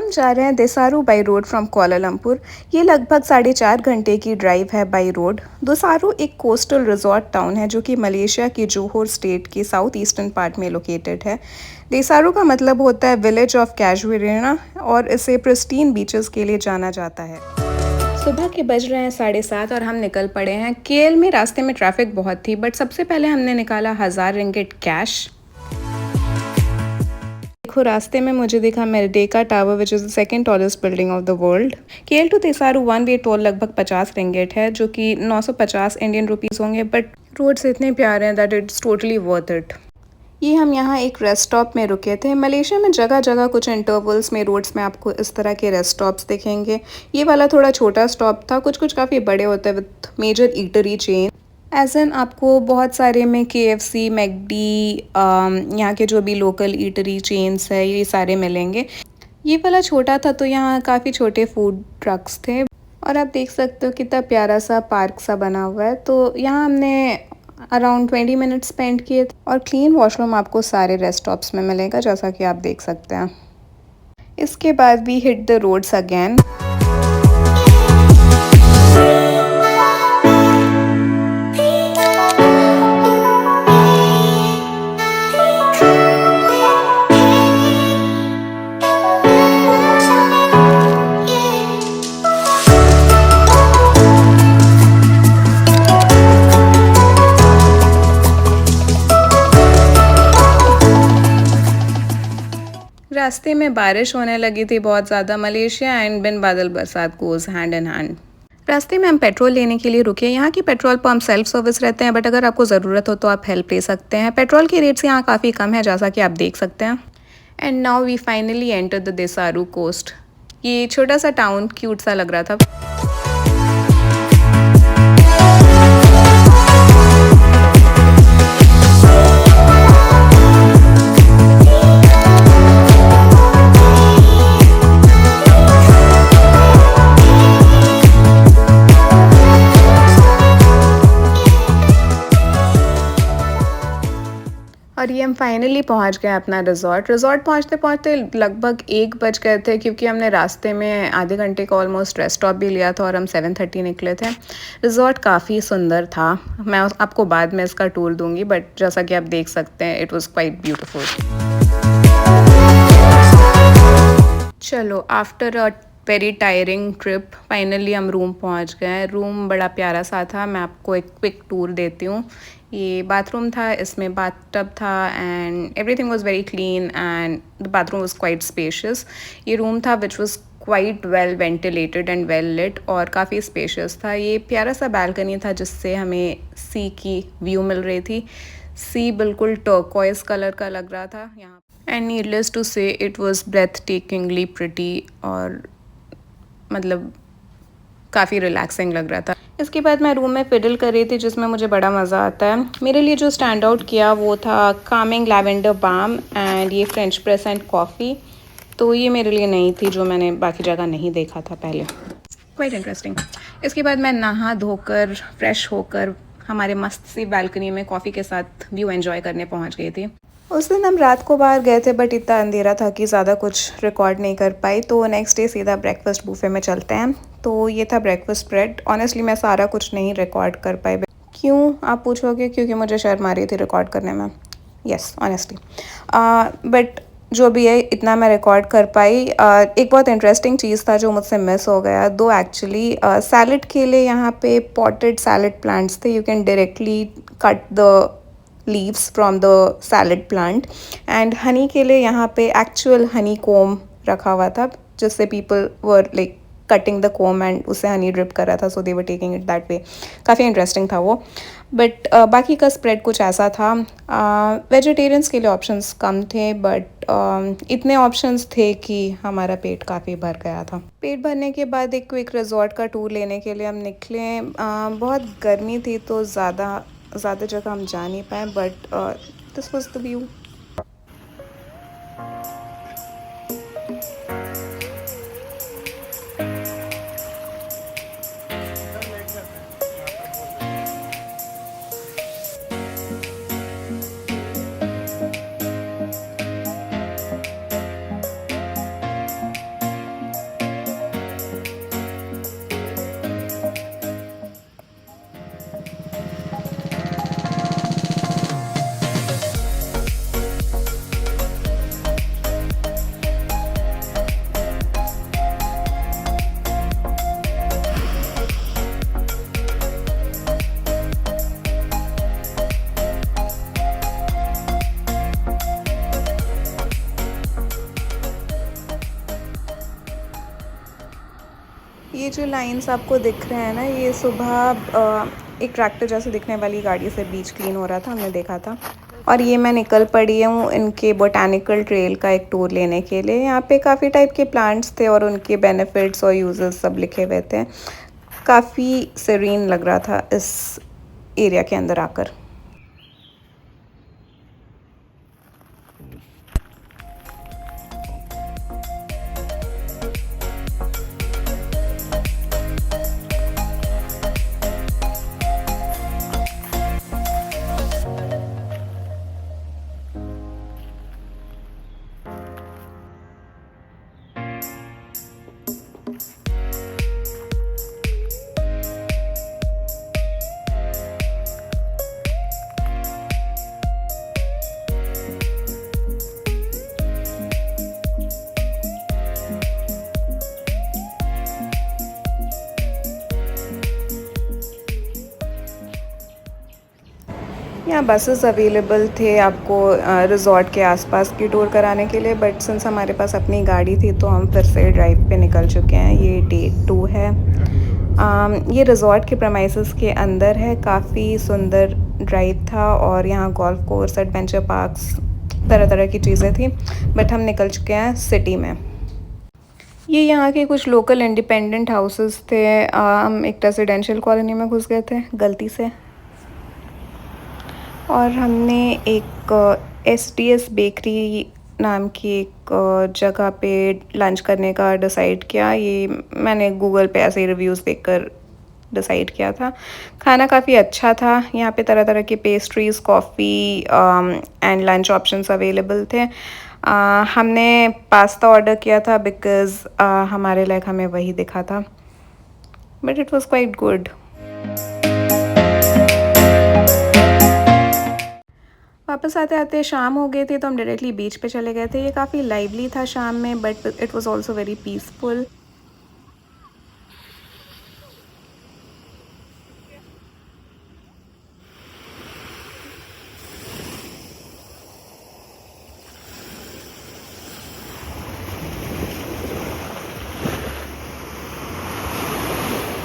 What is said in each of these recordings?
हम जा रहे हैं देसारू बाई रोड फ्रॉम कोलालमपुर। ये लगभग 4.5 घंटे की ड्राइव है बाई रोड। देसारू एक कोस्टल रिजॉर्ट टाउन है जो कि मलेशिया की जोहोर स्टेट के साउथ ईस्टर्न पार्ट में लोकेटेड है। देसारू का मतलब होता है विलेज ऑफ कैजुएरिना और इसे प्रिस्टीन बीचेस के लिए जाना जाता है। सुबह के बज रहे हैं 7:30 और हम निकल पड़े हैं। केएल में रास्ते में ट्रैफिक बहुत थी बट सबसे पहले हमने निकाला 1000 रिंगिट कैश। देखो रास्ते में मुझे दिखा Merdeka tower which is the second tallest building of the world. KL to Desaru one way toll लगभग 50 रिंगिट है जो कि 950 इंडियन रुपीज़ होंगे बट रोड्स इतने प्यारे हैं that it's totally worth it. ये हम यहाँ एक रेस्ट स्टॉप में रुके थे। मलेशिया में जगह जगह कुछ इंटरवल्स में रोड्स में आपको इस तरह के रेस्ट स्टॉप्स दिखेंगे। ये वाला थोड़ा छोटा स्टॉप था, कुछ कुछ काफ़ी बड़े होते हैं with major eatery chain. As an आपको बहुत सारे में KFC, मैकडी, यहाँ के जो भी लोकल ईटरी चेन्स है ये सारे मिलेंगे। ये वाला छोटा था तो यहाँ काफ़ी छोटे फूड ट्रक्स थे और आप देख सकते हो कितना प्यारा सा पार्क सा बना हुआ है। तो यहाँ हमने अराउंड 20 मिनट्स स्पेंड किए और क्लीन वॉशरूम आपको सारे रेस्ट स्टॉप्स में मिलेगा जैसा कि आप देख सकते हैं। इसके बाद we hit the roads again. रास्ते में बारिश होने लगी थी बहुत ज़्यादा। मलेशिया एंड बिन बादल बरसात गोज हैंड इन हैंड। रास्ते में हम पेट्रोल लेने के लिए रुके। यहाँ की पेट्रोल पंप सेल्फ सर्विस रहते हैं बट अगर आपको ज़रूरत हो तो आप हेल्प ले सकते हैं। पेट्रोल के रेट्स यहाँ काफ़ी कम है जैसा कि आप देख सकते हैं। And now we finally enter the Desaru coast. ये छोटा सा टाउन क्यूट सा लग रहा था। और ये हम फाइनली पहुंच गए अपना रिजॉर्ट पहुंचते पहुंचते लगभग 1 बज गए थे क्योंकि हमने रास्ते में आधे घंटे का ऑलमोस्ट रेस्ट स्टॉप भी लिया था और हम 7:30 निकले थे। रिजॉर्ट काफ़ी सुंदर था, मैं आपको बाद में इसका टूर दूंगी बट जैसा कि आप देख सकते हैं इट वॉज़ क्वाइट ब्यूटिफुल। चलो after a very tiring trip finally हम रूम पहुंच गए। रूम बड़ा प्यारा सा था, मैं आपको एक क्विक टूर देती हूँ। ये बाथरूम था, इसमें बाथटब था and everything was very clean and the bathroom was quite spacious. ये रूम था which was quite well ventilated and well lit और काफ़ी स्पेशियस था। ये प्यारा सा बालकनी था जिससे हमें सी की व्यू मिल रही थी। सी बिल्कुल टर्कोइज कलर का लग रहा था यहाँ एंड नीडलेस टू से इट वाज ब्रेथ टेकिंगली प्रिटी और मतलब काफ़ी रिलैक्सिंग लग रहा था। इसके बाद मैं रूम में फिडल कर रही थी जिसमें मुझे बड़ा मज़ा आता है। मेरे लिए जो स्टैंड आउट किया वो था कामिंग लैवेंडर बाम एंड ये फ्रेंच प्रेस एंड कॉफ़ी। तो ये मेरे लिए नई थी जो मैंने बाकी जगह नहीं देखा था पहले। Quite interesting. इसके बाद मैं नहा धोकर फ्रेश होकर हमारे मस्त सी बालकनी में कॉफ़ी के साथ व्यू एंजॉय करने पहुंच गई थी। उस दिन हम रात को बाहर गए थे बट इतना अंधेरा था कि ज़्यादा कुछ रिकॉर्ड नहीं कर पाई, तो नेक्स्ट डे सीधा ब्रेकफास्ट बूफे में चलते हैं। तो ये था ब्रेकफास्ट स्प्रेड। ऑनेस्टली मैं सारा कुछ नहीं रिकॉर्ड कर पाई। क्यों आप पूछोगे? क्योंकि मुझे शर्म आ रही थी रिकॉर्ड करने में। यस ऑनेस्टली बट जो भी है इतना मैं रिकॉर्ड कर पाई। एक बहुत इंटरेस्टिंग चीज़ था जो मुझसे मिस हो गया दो एक्चुअली। सैलड के लिए यहाँ पे पॉटेड सैलड प्लांट्स थे। You can directly cut the leaves from the salad plant and honey के लिए यहाँ पे actual honey comb रखा हुआ था जिससे people were like cutting the comb and उससे honey drip कर रहा था, so they were taking it that way। काफ़ी इंटरेस्टिंग था वो बट बाकी का स्प्रेड कुछ ऐसा था। वेजिटेरियंस के लिए ऑप्शंस कम थे बट इतने ऑप्शंस थे कि हमारा पेट काफ़ी भर गया था। पेट भरने के बाद एक क्विक रिजॉर्ट का टूर लेने के लिए हम निकले। बहुत गर्मी थी तो ज़्यादा जगह हम जा नहीं पाए but this was the view. ये जो लाइंस आपको दिख रहे हैं ना, ये सुबह एक ट्रैक्टर जैसे दिखने वाली गाड़ी से बीच क्लीन हो रहा था, हमने देखा था। और ये मैं निकल पड़ी हूँ इनके बोटैनिकल ट्रेल का एक टूर लेने के लिए। यहाँ पे काफ़ी टाइप के प्लांट्स थे और उनके बेनिफिट्स और यूजेस सब लिखे हुए थे। काफ़ी सीरीन लग रहा था इस एरिया के अंदर आकर। यहाँ बसेस अवेलेबल थे आपको रिज़ॉर्ट के आसपास की टूर कराने के लिए, बट सिंस हमारे पास अपनी गाड़ी थी तो हम फिर से ड्राइव पे निकल चुके हैं। ये डे 2 है। ये रिज़ॉर्ट के प्रमाइसेस के अंदर है। काफ़ी सुंदर ड्राइव था और यहाँ गोल्फ कोर्स, एडवेंचर पार्क्स, तरह तरह की चीज़ें थी, बट हम निकल चुके हैं सिटी में। ये यहाँ के कुछ लोकल इंडिपेंडेंट हाउसेस थे। हम एक रेजिडेंशियल कॉलोनी में घुस गए थे गलती से, और हमने एक एसडीएस बेकरी नाम की एक जगह पे लंच करने का डिसाइड किया। ये मैंने गूगल पे ऐसे ही रिव्यूज़ देखकर डिसाइड किया था। खाना काफ़ी अच्छा था। यहाँ पे तरह तरह के pastries, coffee and lunch options available थे। हमने पास्ता ऑर्डर किया था बिकॉज़ हमारे लाइक हमें वही दिखा था, but it was quite good. वापस आते आते शाम हो गई थी तो हम डायरेक्टली बीच पे चले गए थे। ये काफ़ी लाइवली था शाम में, but it was also very peaceful.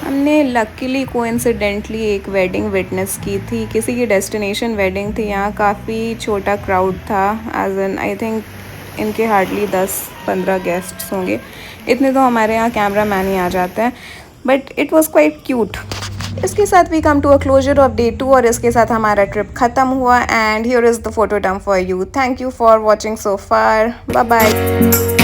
हमने लकीली कोइंसिडेंटली एक वेडिंग विटनेस की थी। किसी की डेस्टिनेशन वेडिंग थी। यहाँ काफ़ी छोटा क्राउड था, एज एन आई थिंक इनके हार्डली 10-15 गेस्ट्स होंगे। इतने तो हमारे यहाँ कैमरा मैन ही आ जाते हैं, but it was quite cute. इसके साथ we come to a closure of day 2 और इसके साथ हमारा ट्रिप ख़त्म हुआ। And here is the photo dump for you. Thank you for watching so far. Bye bye.